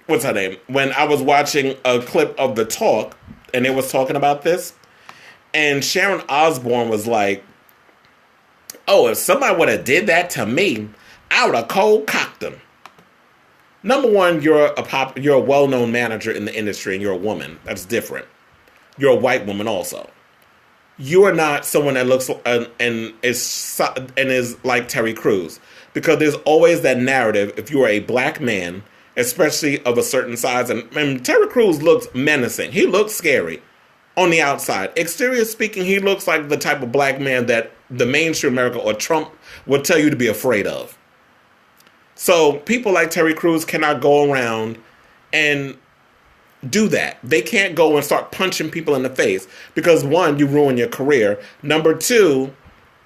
what's her name? When I was watching a clip of The Talk, and it was talking about this, and Sharon Osbourne was like, oh, if somebody would have did that to me, I would have cold cocked them. Number one, you're a well-known manager in the industry, and you're a woman. That's different. You're a white woman also. You are not someone that looks and is like Terry Crews, because there's always that narrative. If you are a black man, especially of a certain size, and Terry Crews looks menacing. He looks scary on the outside. Exterior speaking, he looks like the type of black man that the mainstream America or Trump would tell you to be afraid of. So people like Terry Crews cannot go around and do that. They can't go and start punching people in the face, because one, you ruin your career. Number two,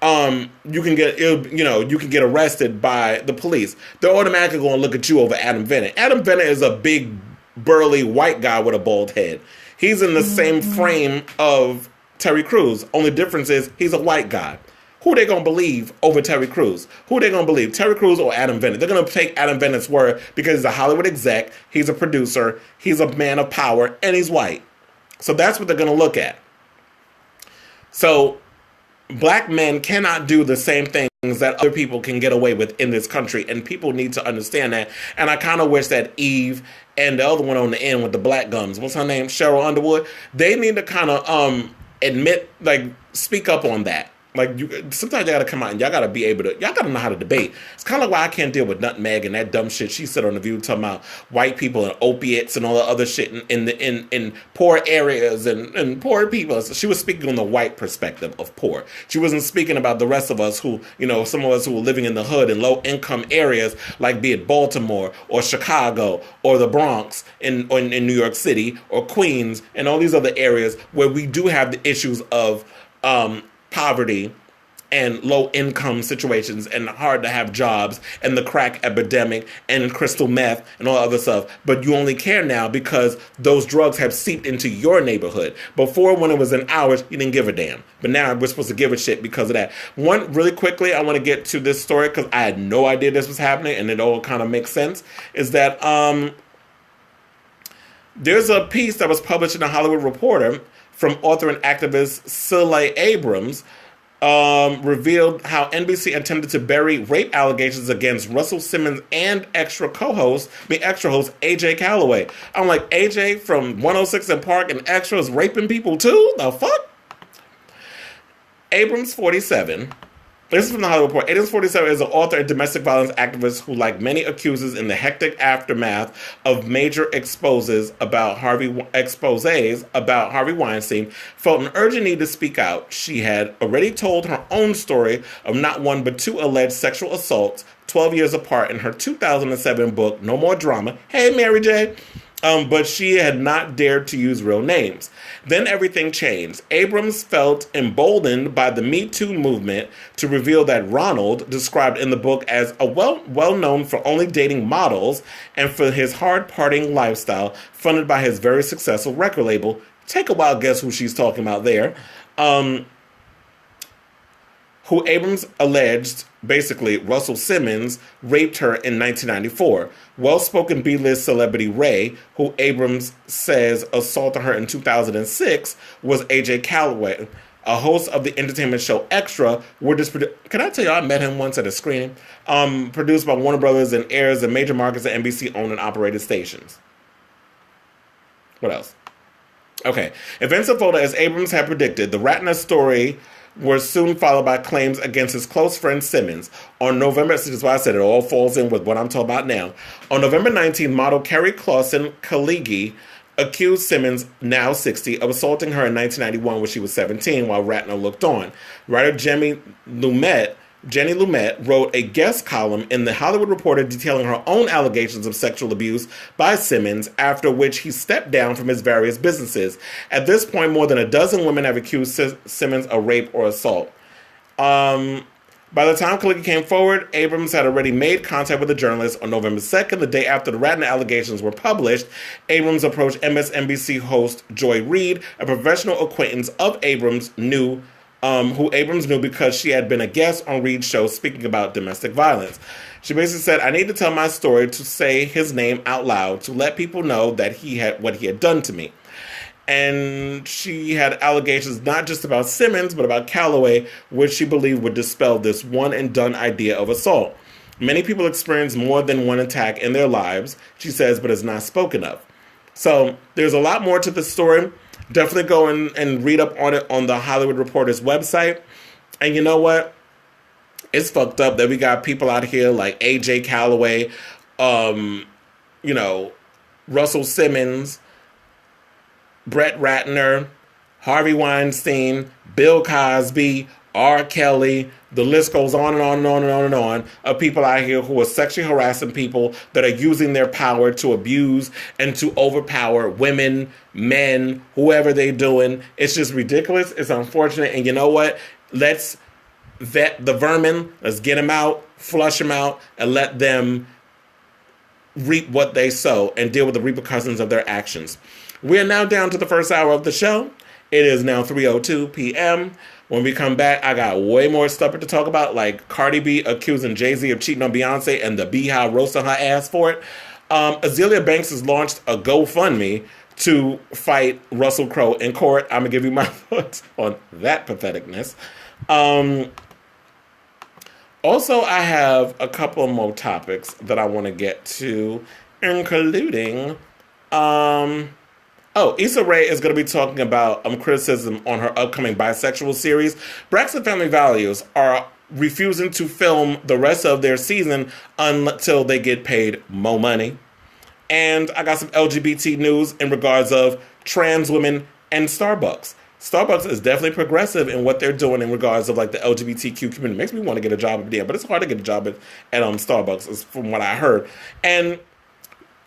you can get arrested by the police. They're automatically going to look at you over Adam Bennett. Adam Bennett is a big, burly white guy with a bald head. He's in the same frame of Terry Crews. Only difference is he's a white guy. Who are they going to believe over Terry Crews? Who are they going to believe, Terry Crews or Adam Bennett? They're going to take Adam Bennett's word because he's a Hollywood exec, he's a producer, he's a man of power, and he's white. So that's what they're going to look at. So black men cannot do the same things that other people can get away with in this country, and people need to understand that. And I kind of wish that Eve and the other one on the end with the black gums, what's her name, Cheryl Underwood, they need to kind of admit, like, speak up on that. Like, sometimes you gotta come out and y'all gotta be able to, y'all gotta know how to debate. It's kind of like why I can't deal with Nutmeg and that dumb shit she said on The View talking about white people and opiates and all the other shit in poor areas and poor people. So she was speaking on the white perspective of poor. She wasn't speaking about the rest of us who, some of us who were living in the hood in low income areas, like be it Baltimore or Chicago or the Bronx in New York City or Queens and all these other areas where we do have the issues of poverty and low income situations and hard to have jobs and the crack epidemic and crystal meth and all other stuff. But you only care now because those drugs have seeped into your neighborhood. Before, when it was in ours, you didn't give a damn. But now we're supposed to give a shit because of that. One, really quickly, I want to get to this story because I had no idea this was happening and it all kind of makes sense, is that there's a piece that was published in The Hollywood Reporter from author and activist Cilla Abrams, revealed how NBC intended to bury rape allegations against Russell Simmons and extra host AJ Calloway. I'm like, AJ from 106 and Park and Extra is raping people too? The fuck? Abrams, 47. This is from the Hollywood Report. Abrams, 47, is an author and domestic violence activist who, like many accusers in the hectic aftermath of major exposes about Harvey Weinstein, felt an urgent need to speak out. She had already told her own story of not one but two alleged sexual assaults 12 years apart in her 2007 book, No More Drama. Hey, Mary J. But she had not dared to use real names. Then everything changed. Abrams felt emboldened by the Me Too movement to reveal that Ronald, described in the book as a well-known for only dating models and for his hard-partying lifestyle, funded by his very successful record label. Take a wild guess who she's talking about there. Who Abrams alleged, basically, Russell Simmons raped her in 1994. Well-spoken B-list celebrity Ray, who Abrams says assaulted her in 2006, was AJ Calloway, a host of the entertainment show Extra. Can I tell you, I met him once at a screening. Produced by Warner Brothers and airs in major markets at NBC-owned and operated stations. What else? Okay. Events unfolded as Abrams had predicted. The Ratner story were soon followed by claims against his close friend Simmons. On November, this is why I said it all falls in with what I'm talking about now. On November 19, model Kerry Clausen Kaligi accused Simmons, now 60, of assaulting her in 1991 when she was 17 while Ratner looked on. Writer Jemmy Lumet Jenny Lumet, wrote a guest column in The Hollywood Reporter detailing her own allegations of sexual abuse by Simmons, after which he stepped down from his various businesses. At this point, more than a dozen women have accused Simmons of rape or assault. By the time Kalicki came forward, Abrams had already made contact with the journalist on November 2nd, the day after the Radner allegations were published. Abrams approached MSNBC host Joy Reid, a professional acquaintance of Abrams, who Abrams knew because she had been a guest on Reid's show speaking about domestic violence. She basically said, "I need to tell my story to say his name out loud, to let people know that what he had done to me." And she had allegations not just about Simmons, but about Calloway, which she believed would dispel this one-and-done idea of assault. Many people experience more than one attack in their lives, she says, but is not spoken of. So there's a lot more to the story. Definitely go and read up on it on the Hollywood Reporter's website. And you know what? It's fucked up that we got people out here like AJ Calloway, Russell Simmons, Brett Ratner, Harvey Weinstein, Bill Cosby, R. Kelly, the list goes on and on and on and on and on, of people out here who are sexually harassing people, that are using their power to abuse and to overpower women, men, whoever they're doing. It's just ridiculous. It's unfortunate. And you know what? Let's vet the vermin. Let's get them out, flush them out, and let them reap what they sow and deal with the repercussions of their actions. We are now down to the first hour of the show. It is now 3:02 p.m. When we come back, I got way more stuff to talk about, like Cardi B accusing Jay-Z of cheating on Beyonce and the Beehive roasting her ass for it. Azealia Banks has launched a GoFundMe to fight Russell Crowe in court. I'm going to give you my thoughts on that patheticness. Also, I have a couple more topics that I want to get to, including... Issa Rae is going to be talking about criticism on her upcoming bisexual series. Braxton Family Values are refusing to film the rest of their season until they get paid more money. And I got some LGBT news in regards of trans women and Starbucks. Starbucks is definitely progressive in what they're doing in regards of like the LGBTQ community. Makes me want to get a job there, but it's hard to get a job at Starbucks, is from what I heard. And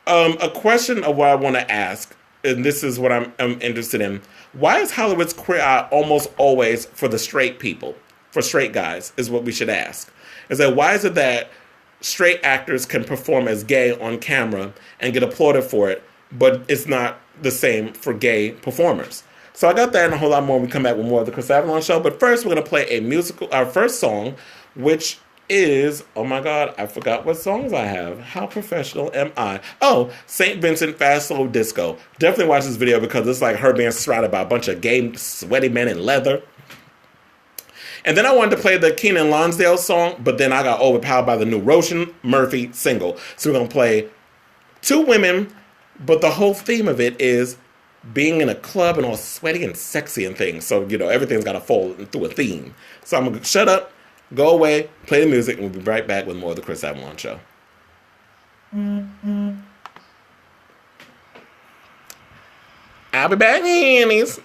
a question of what I want to ask, and this is what I'm interested in. Why is Hollywood's queer eye almost always for the straight people, for straight guys, is what we should ask. Is that why is it that straight actors can perform as gay on camera and get applauded for it, but it's not the same for gay performers? So I got that and a whole lot more when we come back with more of the Kris Avalon Show. But first, we're going to play our first song, which is, oh my God, I forgot what songs I have. How professional am I? Oh, St. Vincent Fast Slow Disco. Definitely watch this video because it's like her being surrounded by a bunch of gay, sweaty men in leather. And then I wanted to play the Keenan Lonsdale song, but then I got overpowered by the new Roshan Murphy single. So we're going to play two women, but the whole theme of it is being in a club and all sweaty and sexy and things. So, everything's got to fall through a theme. So I'm going to shut up, go away, play the music, and we'll be right back with more of the Kris Avalon Show. I'll be back, honey's.